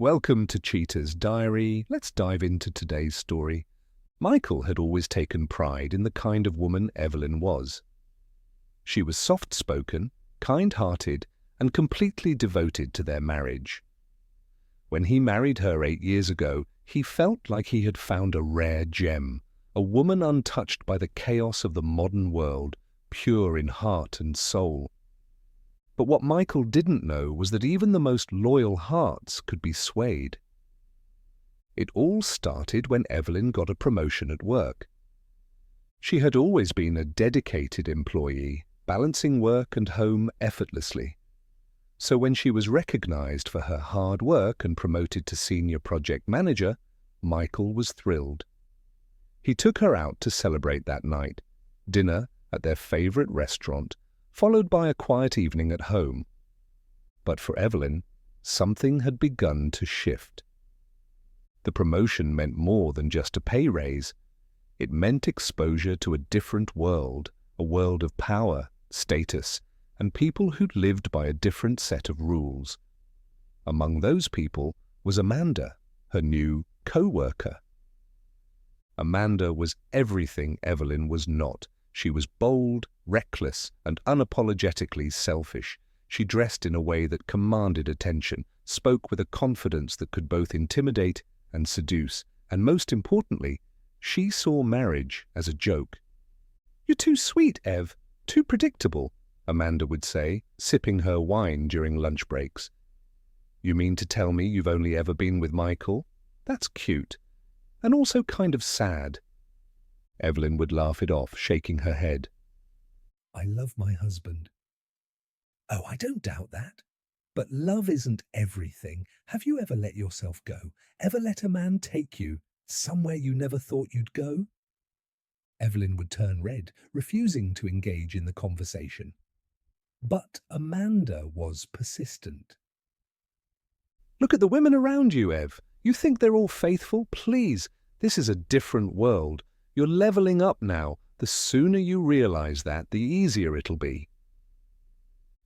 Welcome to Cheater's Diary. Let's dive into today's story. Michael had always taken pride in the kind of woman Evelyn was. She was soft-spoken, kind-hearted, and completely devoted to their marriage. When he married her 8 years ago, he felt like he had found a rare gem, a woman untouched by the chaos of the modern world, pure in heart and soul. But what Michael didn't know was that even the most loyal hearts could be swayed. It all started when Evelyn got a promotion at work. She had always been a dedicated employee, balancing work and home effortlessly. So when she was recognized for her hard work and promoted to senior project manager, Michael was thrilled. He took her out to celebrate that night, dinner at their favorite restaurant, followed by a quiet evening at home. But for Evelyn, something had begun to shift. The promotion meant more than just a pay raise. It meant exposure to a different world, a world of power, status, and people who'd lived by a different set of rules. Among those people was Amanda, her new co-worker. Amanda was everything Evelyn was not. She was bold, reckless, and unapologetically selfish. She dressed in a way that commanded attention, spoke with a confidence that could both intimidate and seduce, and most importantly, she saw marriage as a joke. "You're too sweet, Ev, too predictable," Amanda would say, sipping her wine during lunch breaks. "You mean to tell me you've only ever been with Michael? That's cute, and also kind of sad." Evelyn would laugh it off, shaking her head. "I love my husband." "Oh, I don't doubt that. But love isn't everything. Have you ever let yourself go? Ever let a man take you somewhere you never thought you'd go?" Evelyn would turn red, refusing to engage in the conversation. But Amanda was persistent. "Look at the women around you, Ev. You think they're all faithful? Please, this is a different world. You're leveling up now. The sooner you realize that, the easier it'll be."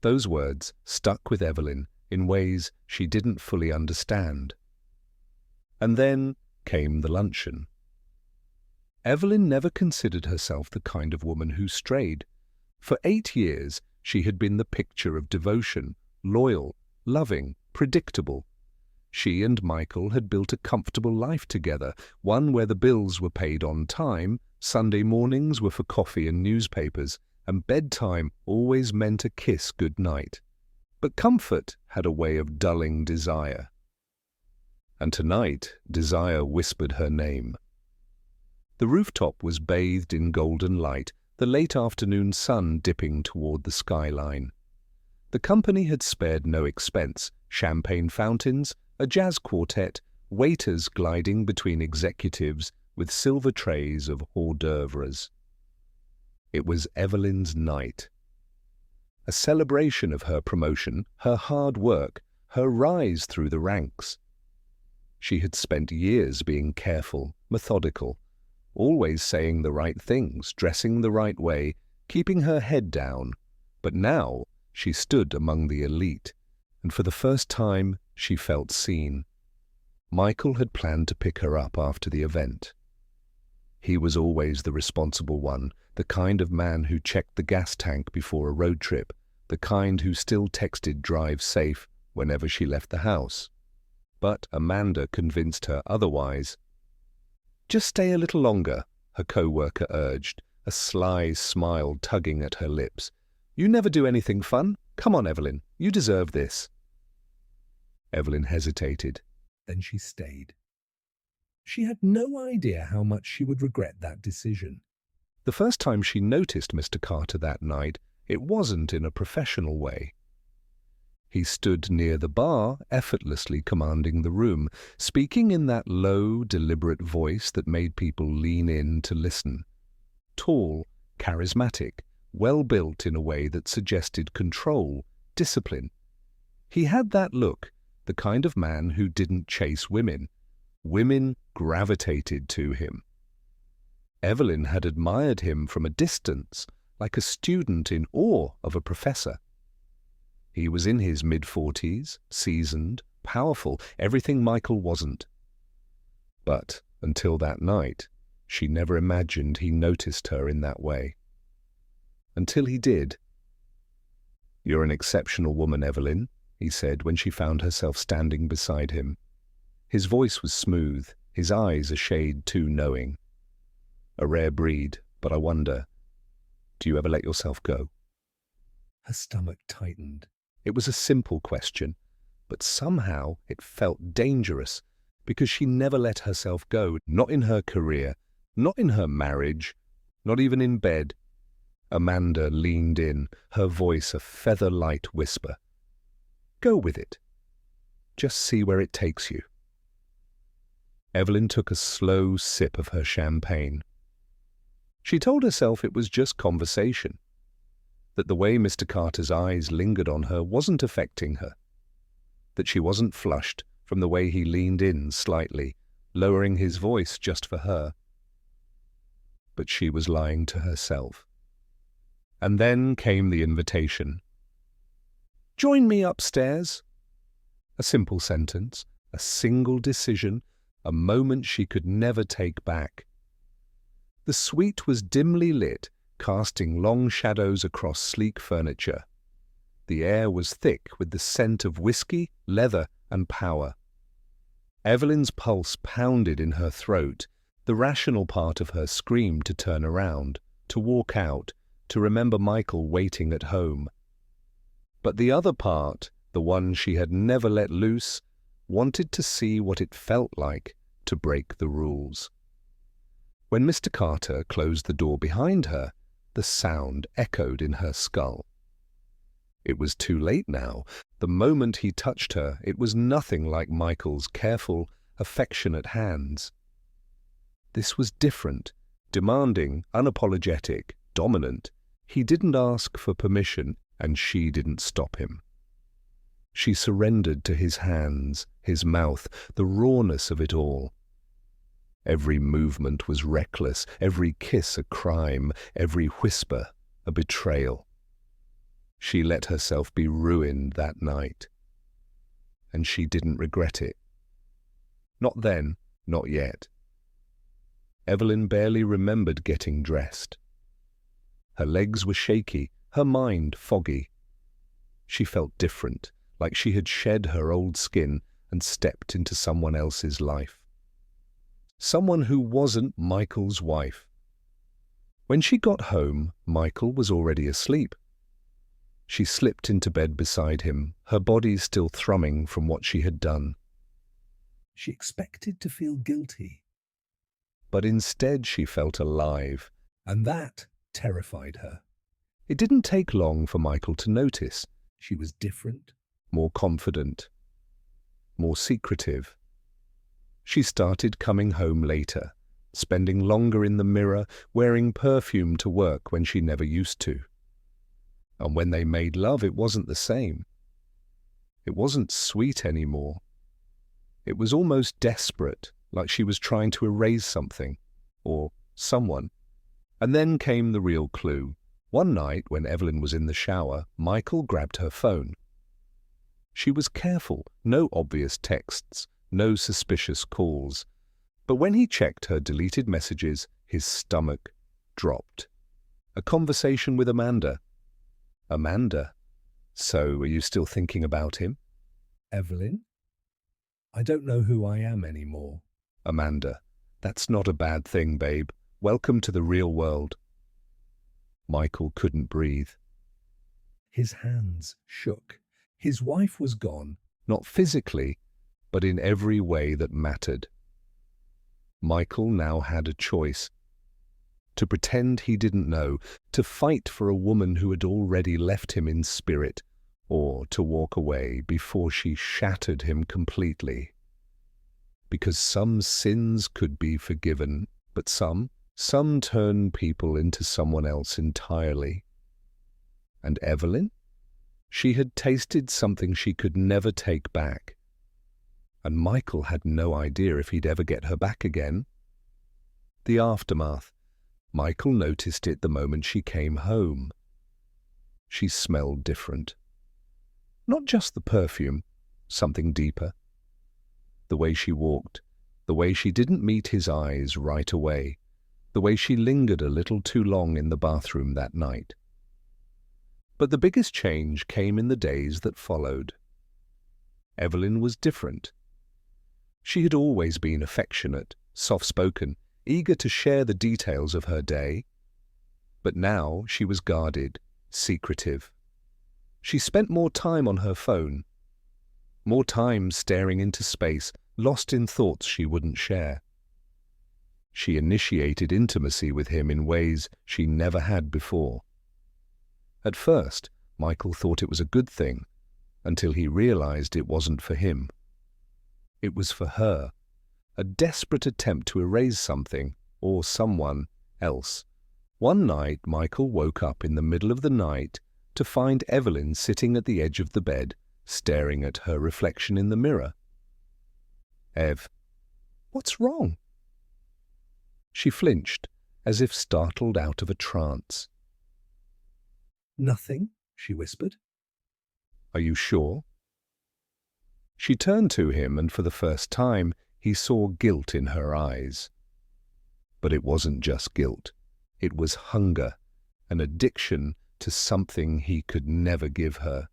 Those words stuck with Evelyn in ways she didn't fully understand. And then came the luncheon. Evelyn never considered herself the kind of woman who strayed. For 8 years, she had been the picture of devotion, loyal, loving, predictable. She and Michael had built a comfortable life together, one where the bills were paid on time, Sunday mornings were for coffee and newspapers, and bedtime always meant a kiss goodnight. But comfort had a way of dulling desire. And tonight, desire whispered her name. The rooftop was bathed in golden light, the late afternoon sun dipping toward the skyline. The company had spared no expense: champagne fountains, a jazz quartet, waiters gliding between executives with silver trays of hors d'oeuvres. It was Evelyn's night. A celebration of her promotion, her hard work, her rise through the ranks. She had spent years being careful, methodical, always saying the right things, dressing the right way, keeping her head down. But now she stood among the elite, and for the first time she felt seen. Michael had planned to pick her up after the event. He was always the responsible one, the kind of man who checked the gas tank before a road trip, the kind who still texted "drive safe" whenever she left the house. But Amanda convinced her otherwise. "Just stay a little longer," her co-worker urged, a sly smile tugging at her lips. "You never do anything fun. Come on, Evelyn, you deserve this." Evelyn hesitated. Then she stayed. She had no idea how much she would regret that decision. The first time she noticed Mr. Carter that night, it wasn't in a professional way. He stood near the bar, effortlessly commanding the room, speaking in that low, deliberate voice that made people lean in to listen. Tall, charismatic, well-built in a way that suggested control, discipline. He had that look, the kind of man who didn't chase women. Women gravitated to him. Evelyn had admired him from a distance, like a student in awe of a professor. He was in his mid-40s, seasoned, powerful, everything Michael wasn't. But until that night, she never imagined he noticed her in that way. Until he did. "You're an exceptional woman, Evelyn," he said when she found herself standing beside him. His voice was smooth, his eyes a shade too knowing. "A rare breed, but I wonder, do you ever let yourself go?" Her stomach tightened. It was a simple question, but somehow it felt dangerous, because she never let herself go, not in her career, not in her marriage, not even in bed. Amanda leaned in, her voice a feather-light whisper. "Go with it. Just see where it takes you." Evelyn took a slow sip of her champagne. She told herself it was just conversation, that the way Mr. Carter's eyes lingered on her wasn't affecting her, that she wasn't flushed from the way he leaned in slightly, lowering his voice just for her. But she was lying to herself. And then came the invitation. "Join me upstairs." A simple sentence, a single decision, a moment she could never take back. The suite was dimly lit, casting long shadows across sleek furniture. The air was thick with the scent of whiskey, leather, and power. Evelyn's pulse pounded in her throat. The rational part of her screamed to turn around, to walk out, to remember Michael waiting at home. But the other part, the one she had never let loose, wanted to see what it felt like to break the rules. When Mr. Carter closed the door behind her, the sound echoed in her skull. It was too late now. The moment he touched her, it was nothing like Michael's careful, affectionate hands. This was different, demanding, unapologetic, dominant. He didn't ask for permission, and she didn't stop him. She surrendered to his hands, his mouth, the rawness of it all. Every movement was reckless, every kiss a crime, every whisper a betrayal. She let herself be ruined that night. And she didn't regret it. Not then, not yet. Evelyn barely remembered getting dressed. Her legs were shaky, her mind foggy. She felt different, like she had shed her old skin and stepped into someone else's life. Someone who wasn't Michael's wife. When she got home, Michael was already asleep. She slipped into bed beside him, her body still thrumming from what she had done. She expected to feel guilty. But instead she felt alive. And that terrified her. It didn't take long for Michael to notice. She was different. More confident. More secretive. She started coming home later, spending longer in the mirror, wearing perfume to work when she never used to. And when they made love, it wasn't the same. It wasn't sweet anymore. It was almost desperate, like she was trying to erase something, or someone. And then came the real clue. One night, when Evelyn was in the shower, Michael grabbed her phone. She was careful, no obvious texts, no suspicious calls. But when he checked her deleted messages, his stomach dropped. A conversation with Amanda. Amanda? So, are you still thinking about him? Evelyn? I don't know who I am anymore. Amanda. That's not a bad thing, babe. Welcome to the real world. Michael couldn't breathe. His hands shook. His wife was gone. Not physically, but in every way that mattered. Michael now had a choice. To pretend he didn't know, to fight for a woman who had already left him in spirit, or to walk away before she shattered him completely. Because some sins could be forgiven, but some turn people into someone else entirely. And Evelyn? She had tasted something she could never take back. And Michael had no idea if he'd ever get her back again. The aftermath. Michael noticed it the moment she came home. She smelled different. Not just the perfume, something deeper. The way she walked, the way she didn't meet his eyes right away, the way she lingered a little too long in the bathroom that night. But the biggest change came in the days that followed. Evelyn was different. She had always been affectionate, soft-spoken, eager to share the details of her day. But now she was guarded, secretive. She spent more time on her phone, more time staring into space, lost in thoughts she wouldn't share. She initiated intimacy with him in ways she never had before. At first, Michael thought it was a good thing, until he realized it wasn't for him. It was for her, a desperate attempt to erase something or someone else. One night, Michael woke up in the middle of the night to find Evelyn sitting at the edge of the bed, staring at her reflection in the mirror. "Ev, what's wrong?" She flinched, as if startled out of a trance. "Nothing," she whispered. "Are you sure?" She turned to him, and for the first time, he saw guilt in her eyes. But it wasn't just guilt. It was hunger, an addiction to something he could never give her.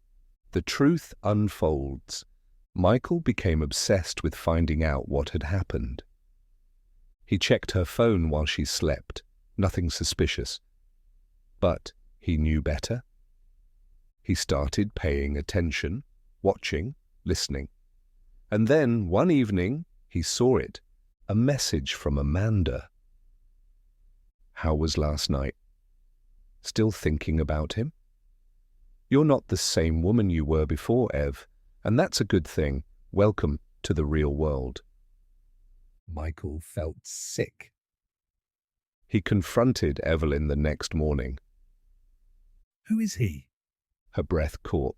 The truth unfolds. Michael became obsessed with finding out what had happened. He checked her phone while she slept, nothing suspicious. But he knew better. He started paying attention, watching, listening. And then, one evening, he saw it, a message from Amanda. "How was last night? Still thinking about him? You're not the same woman you were before, Ev, and that's a good thing. Welcome to the real world." Michael felt sick. He confronted Evelyn the next morning. "Who is he?" Her breath caught.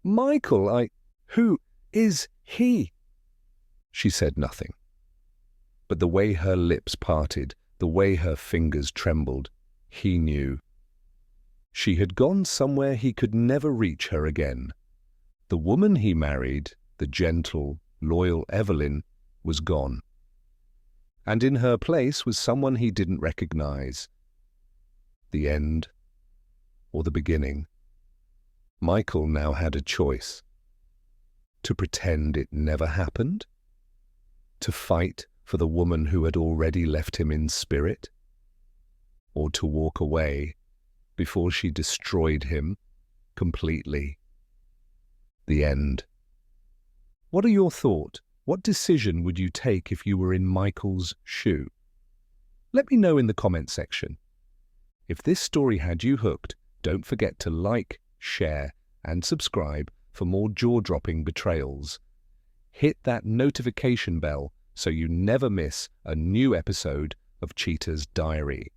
"Michael, who is he?" She said nothing. But the way her lips parted, the way her fingers trembled, he knew. She had gone somewhere he could never reach her again. The woman he married, the gentle, loyal Evelyn, was gone. And in her place was someone he didn't recognize. The end, or the beginning. Michael now had a choice. To pretend it never happened? To fight for the woman who had already left him in spirit? Or to walk away before she destroyed him completely? The end. What are your thoughts? What decision would you take if you were in Michael's shoe? Let me know in the comment section. If this story had you hooked, don't forget to like, share, and subscribe for more jaw-dropping betrayals. Hit that notification bell so you never miss a new episode of Cheater's Diary.